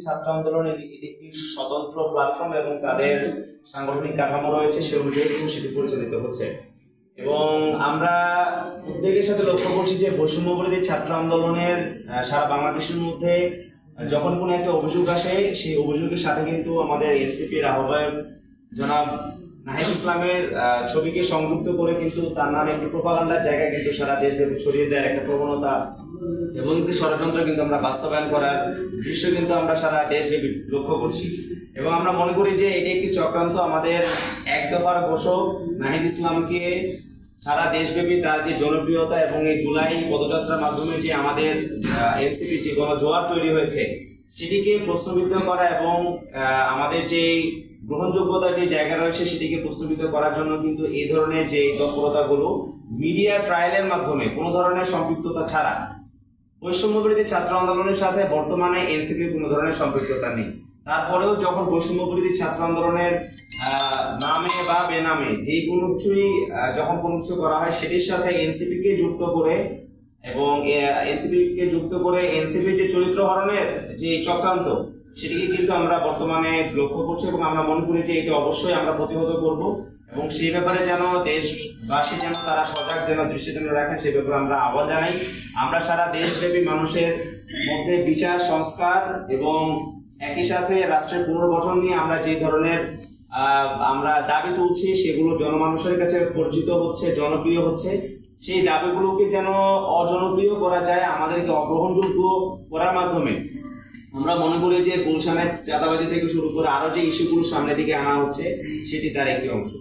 ছাত্র আন্দোলন এটি একটি স্বতন্ত্র প্ল্যাটফর্ম এবং তাদের সাংগঠনিক কাঠামো রয়েছে, সে অনুযায়ী সেটি পরিচালিত হচ্ছে। এবং আমরা উদ্বেগের সাথে লক্ষ্য করছি যে বৈষম্যবিরোধী ছাত্র আন্দোলনের সারা বাংলাদেশের মধ্যে যখন কোনো একটা অভিযোগ আসে, সেই অভিযোগের সাথে কিন্তু আমাদের এনসিপির আহ্বায়ক জনাব নাহিদ ইসলামের ছবিকে সংযুক্ত করে কিন্তু তার নামে একটি প্রোপাগান্ডার জায়গায় কিন্তু সারা দেশব্যাপী ছড়িয়ে দেওয়ার একটা প্রবণতা এবং একটি ষড়যন্ত্র কিন্তু আমরা বাস্তবায়ন করার দৃশ্য কিন্তু আমরা সারা দেশব্যাপী লক্ষ্য করছি। এবং আমরা মনে করি যে এটি একটি চক্রান্ত। আমাদের এক দফার ঘোষক নাহিদ ইসলামকে সারা দেশব্যাপী তার যে জনপ্রিয়তা এবং এই জুলাই পদযাত্রার মাধ্যমে যে আমাদের এনসিপি যে গণজোয়ার তৈরি হয়েছে সেটিকে প্রশ্নবিদ্ধ করা এবং আমাদের যে গ্রহণযোগ্যতার যে জায়গা রয়েছে সেটিকে প্রশ্নবিদ্ধ করার জন্য কিন্তু এই ধরনের যে তৎপরতাগুলো মিডিয়া ট্রায়ালের মাধ্যমে কোনো ধরনের সম্পৃক্ততা ছাড়া, বৈষম্যবিরোধী ছাত্র আন্দোলনের সাথে বর্তমানে এনসিপির কোনো ধরনের সম্পৃক্ততা নেই, তারপরেও যখন বৈষম্যবিরোধী ছাত্র আন্দোলনের নামে বা বেনামে যে কোনো কিছুই যখন কোনো কিছু করা হয় সেটির সাথে এনসিপিকে যুক্ত করে এবং এনসিপিকে যুক্ত করে এনসিপির যে চরিত্র হরণের যে চক্রান্ত সেটিকে কিন্তু আমরা বর্তমানে লক্ষ্য করছি এবং আমরা মনে করি যে এটি অবশ্যই আমরা প্রতিহত করব এবং সেই ব্যাপারে যেন দেশবাসী যেন তারা সজাগ যেন দৃষ্টি যেন রাখেন সেই ব্যাপারে আমরা আহ্বান জানাই। আমরা সারা দেশব্যাপী মানুষের মধ্যে বিচার সংস্কার এবং একই সাথে রাষ্ট্রের পুনর্গঠন নিয়ে আমরা যে ধরনের আমরা দাবি তুলছি সেগুলো জনমানুষের কাছে পরিচিত হচ্ছে, জনপ্রিয় হচ্ছে। সেই দাবিগুলোকে যেন অজনপ্রিয় করা যায়, আমাদেরকে অগ্রহণযোগ্য করার মাধ্যমে আমরা মনে করি যে গুলশানের চাঁদাবাজি থেকে শুরু করে আরো যে ইস্যুগুলো সামনের দিকে আনা হচ্ছে সেটি তার একটি অংশ।